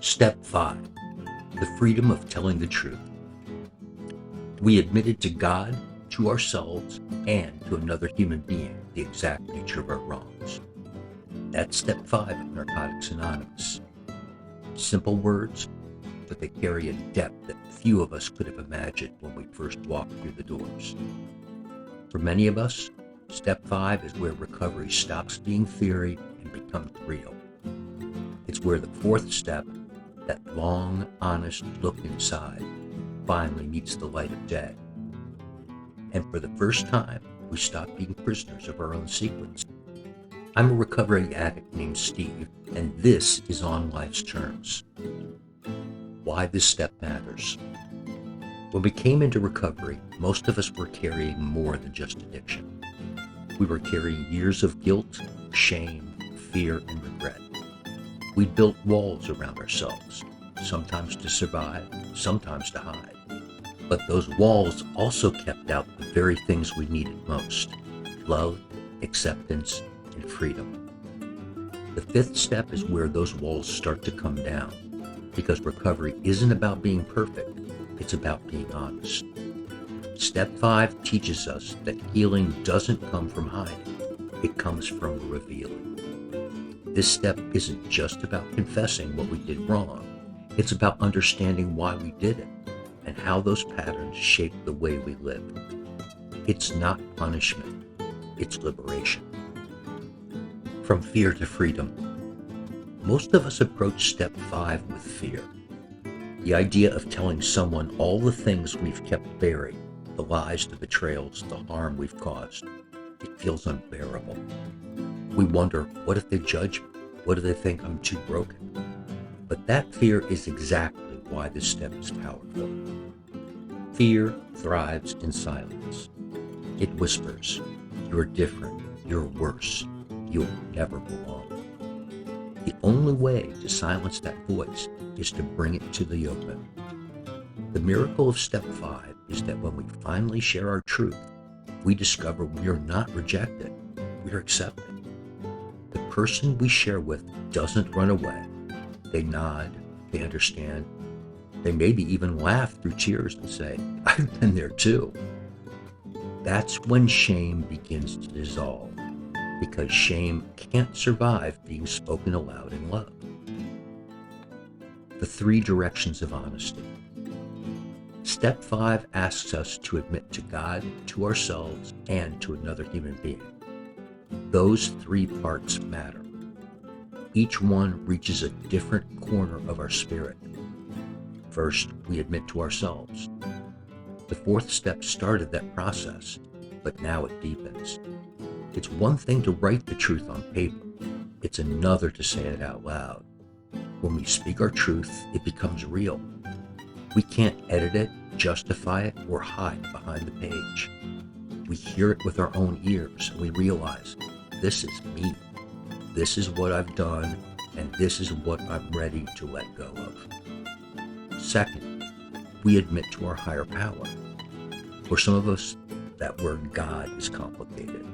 Step 5. The freedom of telling the truth. We admitted to God, to ourselves, and to another human being the exact nature of our wrongs. That's step 5 of Narcotics Anonymous. Simple words, but they carry a depth that few of us could have imagined when we first walked through the doors. For many of us, step 5 is where recovery stops being theory and becomes real. It's where the fourth step, that long, honest look inside, finally meets the light of day. And for the first time, we stop being prisoners of our own secrets. I'm a recovering addict named Steve, and this is On Life's Terms. Why this step matters. When we came into recovery, most of us were carrying more than just addiction. We were carrying years of guilt, shame, fear, and regret. We built walls around ourselves, sometimes to survive, sometimes to hide. But those walls also kept out the very things we needed most: love, acceptance, and freedom. The fifth step is where those walls start to come down, because recovery isn't about being perfect, it's about being honest. Step 5 teaches us that healing doesn't come from hiding, it comes from revealing. This step isn't just about confessing what we did wrong, it's about understanding why we did it and how those patterns shape the way we live. It's not punishment, it's liberation. From fear to freedom. Most of us approach step 5 with fear. The idea of telling someone all the things we've kept buried, the lies, the betrayals, the harm we've caused, it feels unbearable. We wonder, what if they judge me? What do they think I'm too broken? But that fear is exactly why this step is powerful. Fear thrives in silence. It whispers, you're different, you're worse, you'll never belong. The only way to silence that voice is to bring it to the open. The miracle of step 5 is that when we finally share our truth, we discover we are not rejected, we are accepted. The person we share with doesn't run away. They nod, they understand, they maybe even laugh through tears and say, I've been there too. That's when shame begins to dissolve, because shame can't survive being spoken aloud in love. The 3 directions of honesty. Step 5 asks us to admit to God, to ourselves, and to another human being. Those 3 parts matter. Each one reaches a different corner of our spirit. First, we admit to ourselves. The 4th step started that process, but now it deepens. It's one thing to write the truth on paper. It's another to say it out loud. When we speak our truth, it becomes real. We can't edit it, justify it, or hide behind the page. We hear it with our own ears, and we realize, this is me. This is what I've done, and this is what I'm ready to let go of. Second, we admit to our higher power. For some of us, that word God is complicated.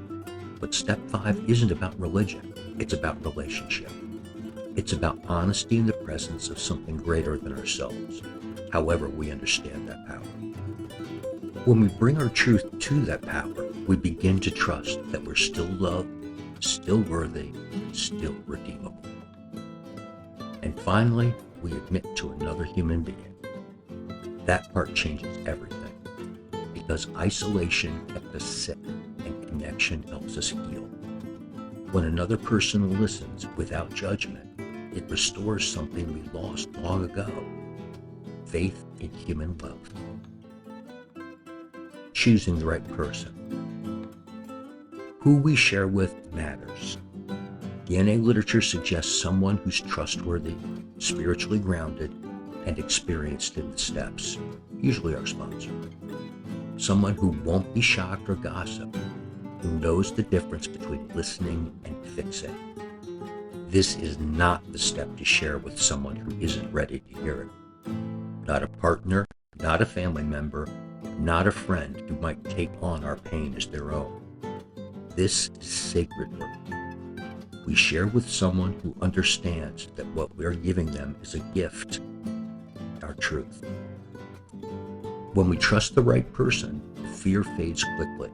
But step 5 isn't about religion, it's about relationship. It's about honesty in the presence of something greater than ourselves, however we understand that power. When we bring our truth to that power, we begin to trust that we're still loved, still worthy, still redeemable. And finally, we admit to another human being. That part changes everything, because isolation kept us sick and connection helps us heal. When another person listens without judgment, it restores something we lost long ago: faith in human love. Choosing the right person. Who we share with matters. The NA literature suggests someone who's trustworthy, spiritually grounded, and experienced in the steps, usually our sponsor. Someone who won't be shocked or gossip, who knows the difference between listening and fixing. This is not the step to share with someone who isn't ready to hear it. Not a partner, not a family member, not a friend who might take on our pain as their own. This is sacred work. We share with someone who understands that what we are giving them is a gift, our truth. When we trust the right person, fear fades quickly.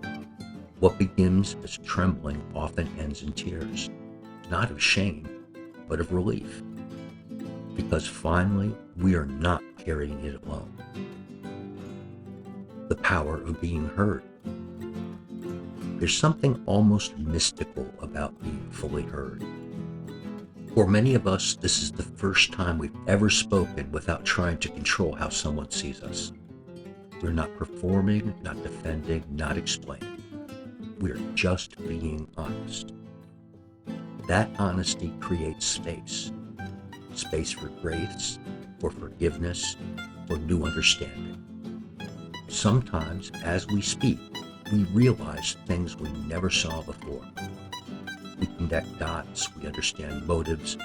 What begins as trembling often ends in tears, not of shame, but of relief. Because finally, we are not carrying it alone. The power of being heard. There's something almost mystical about being fully heard. For many of us, this is the first time we've ever spoken without trying to control how someone sees us. We're not performing, not defending, not explaining. We're just being honest. That honesty creates space. Space for grace, for forgiveness, for new understanding. Sometimes, as we speak, we realize things we never saw before. We connect dots, we understand motives,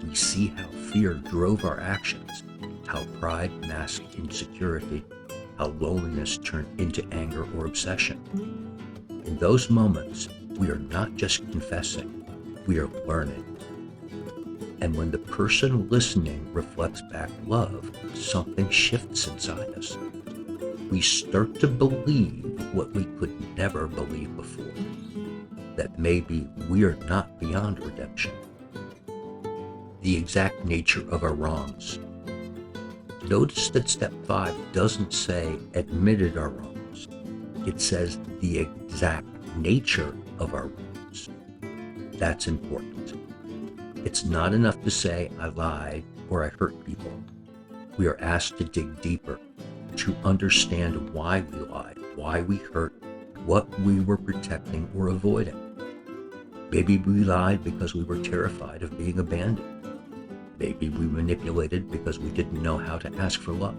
we see how fear drove our actions, how pride masked insecurity, how loneliness turned into anger or obsession. In those moments, we are not just confessing, we are learning. And when the person listening reflects back love, something shifts inside us. We start to believe what we could never believe before, that maybe we are not beyond redemption. The exact nature of our wrongs. Notice that step 5 doesn't say admitted our wrongs. It says the exact nature of our wrongs. That's important. It's not enough to say I lied or I hurt people. We are asked to dig deeper, to understand why we lied, why we hurt, what we were protecting or avoiding. Maybe we lied because we were terrified of being abandoned. Maybe we manipulated because we didn't know how to ask for love.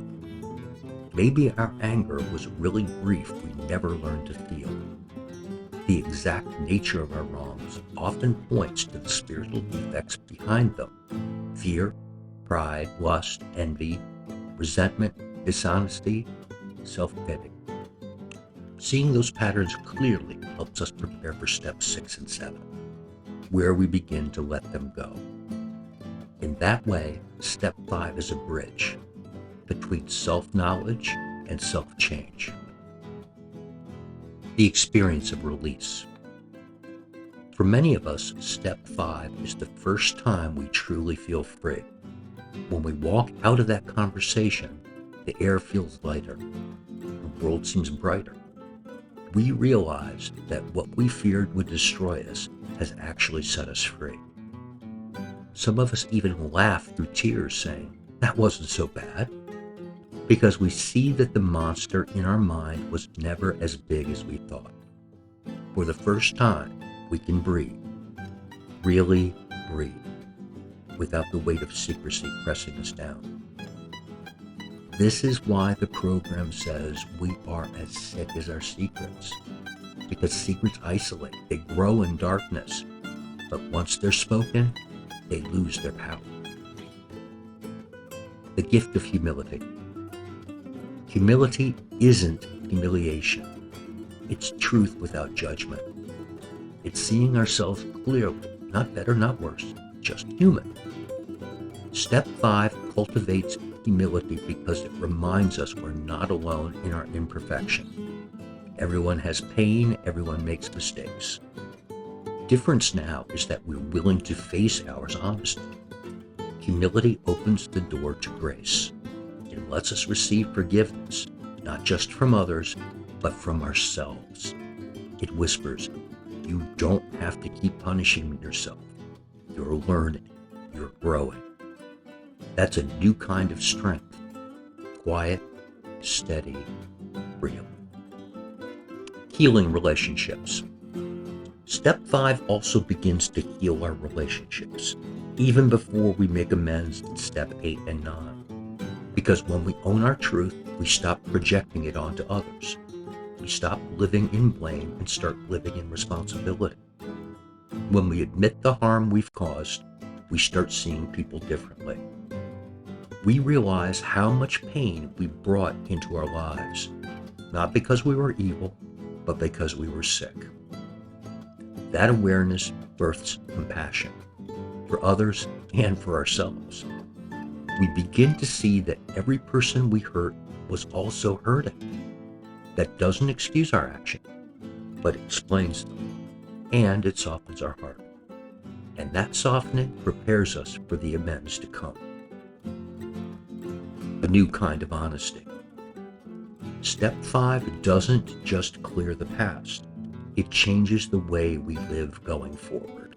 Maybe our anger was really grief we never learned to feel. The exact nature of our wrongs often points to the spiritual defects behind them: fear, pride, lust, envy, resentment, dishonesty, self-pity. Seeing those patterns clearly helps us prepare for steps 6 and 7, where we begin to let them go. In that way, step 5 is a bridge between self-knowledge and self-change. The experience of release. For many of us, step 5 is the first time we truly feel free. When we walk out of that conversation, the air feels lighter, the world seems brighter. We realize that what we feared would destroy us has actually set us free. Some of us even laugh through tears saying, "That wasn't so bad," because we see that the monster in our mind was never as big as we thought. For the first time, we can breathe, really breathe, without the weight of secrecy pressing us down. This is why the program says we are as sick as our secrets, because secrets isolate, they grow in darkness, but once they're spoken, they lose their power. The gift of humility. Humility isn't humiliation. It's truth without judgment. It's seeing ourselves clearly, not better, not worse, just human. Step 5 cultivates humility because it reminds us we're not alone in our imperfection. Everyone has pain, everyone makes mistakes. Difference now is that we're willing to face ours honestly. Humility opens the door to grace. It lets us receive forgiveness, not just from others, but from ourselves. It whispers, you don't have to keep punishing yourself. You're learning, you're growing. That's a new kind of strength. Quiet, steady, real. Healing relationships. Step 5 also begins to heal our relationships, even before we make amends in step 8 and 9. Because when we own our truth, we stop projecting it onto others. We stop living in blame and start living in responsibility. When we admit the harm we've caused, we start seeing people differently. We realize how much pain we brought into our lives, not because we were evil, but because we were sick. That awareness births compassion for others and for ourselves. We begin to see that every person we hurt was also hurting. That doesn't excuse our action, but explains them, and it softens our heart. And that softening prepares us for the amends to come. A new kind of honesty. Step 5 doesn't just clear the past, it changes the way we live going forward.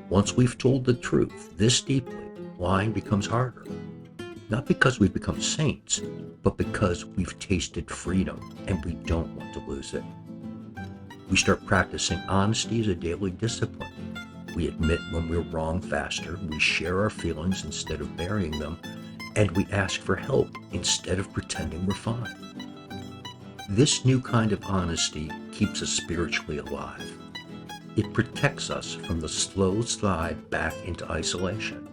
Once we've told the truth this deeply, lying becomes harder. Not because we've become saints, but because we've tasted freedom and we don't want to lose it. We start practicing honesty as a daily discipline. We admit when we're wrong faster, we share our feelings instead of burying them, and we ask for help instead of pretending we're fine. This new kind of honesty keeps us spiritually alive. It protects us from the slow slide back into isolation.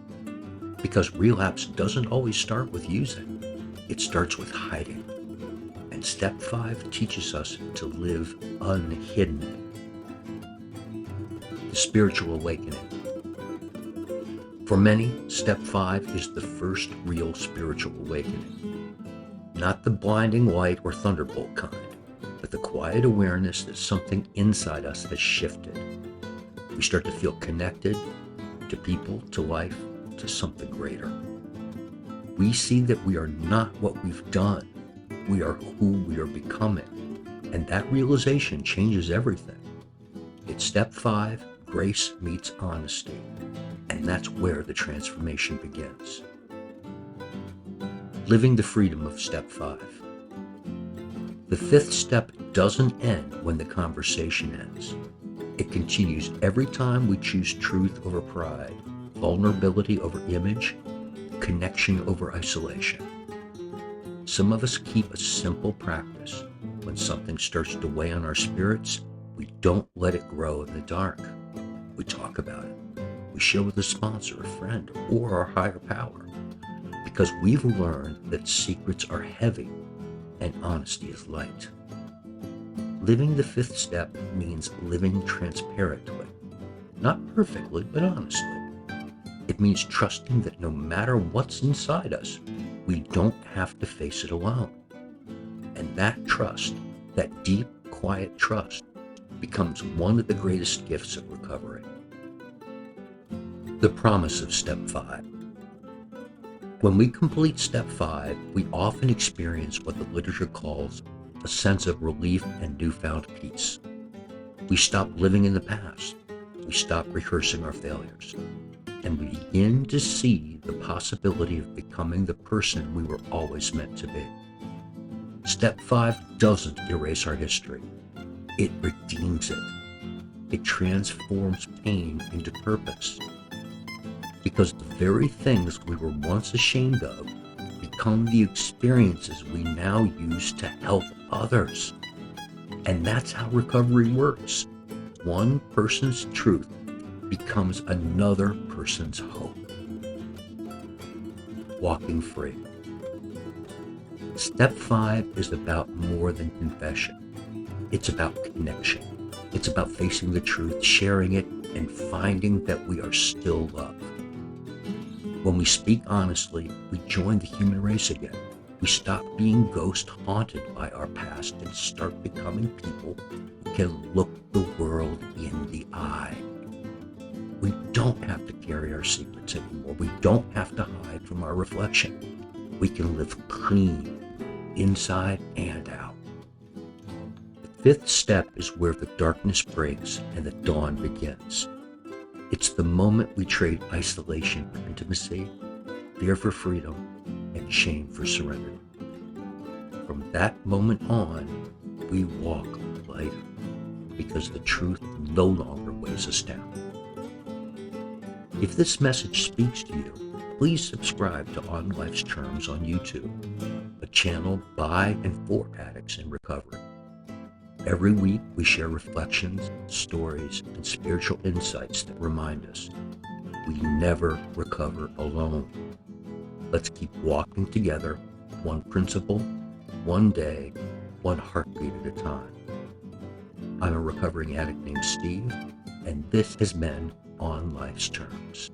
Because relapse doesn't always start with using, it starts with hiding. And step 5 teaches us to live unhidden. The spiritual awakening. For many, step 5 is the first real spiritual awakening. Not the blinding light or thunderbolt kind, but the quiet awareness that something inside us has shifted. We start to feel connected to people, to life, to something greater. We see that we are not what we've done. We are who we are becoming. And that realization changes everything. It's step 5, grace meets honesty. And that's where the transformation begins. Living the freedom of step 5. The 5th step doesn't end when the conversation ends. It continues every time we choose truth over pride, vulnerability over image, connection over isolation. Some of us keep a simple practice. When something starts to weigh on our spirits, we don't let it grow in the dark. We talk about it. We share with a sponsor, a friend, or our higher power. Because we've learned that secrets are heavy and honesty is light. Living the 5th step means living transparently. Not perfectly, but honestly. It means trusting that no matter what's inside us, we don't have to face it alone. And that trust, that deep, quiet trust, becomes one of the greatest gifts of recovery. The promise of step 5. When we complete step 5, we often experience what the literature calls a sense of relief and newfound peace. We stop living in the past. We stop rehearsing our failures. And we begin to see the possibility of becoming the person we were always meant to be. Step 5 doesn't erase our history. It redeems it. It transforms pain into purpose. Because the very things we were once ashamed of become the experiences we now use to help others. And that's how recovery works. One person's truth becomes another person's hope. Walking free. Step 5 is about more than confession. It's about connection. It's about facing the truth, sharing it, and finding that we are still loved. When we speak honestly, we join the human race again. We stop being ghost-haunted by our past and start becoming people who can look the world in the eye. We don't have to carry our secrets anymore. We don't have to hide from our reflection. We can live clean, inside and out. The 5th step is where the darkness breaks and the dawn begins. It's the moment we trade isolation for intimacy, fear for freedom, and shame for surrender. From that moment on, we walk lighter because the truth no longer weighs us down. If this message speaks to you, please subscribe to On Life's Terms on YouTube, a channel by and for addicts in recovery. Every week, we share reflections, stories, and spiritual insights that remind us we never recover alone. Let's keep walking together, one principle, one day, one heartbeat at a time. I'm a recovering addict named Steve, and this has been On Life's Terms.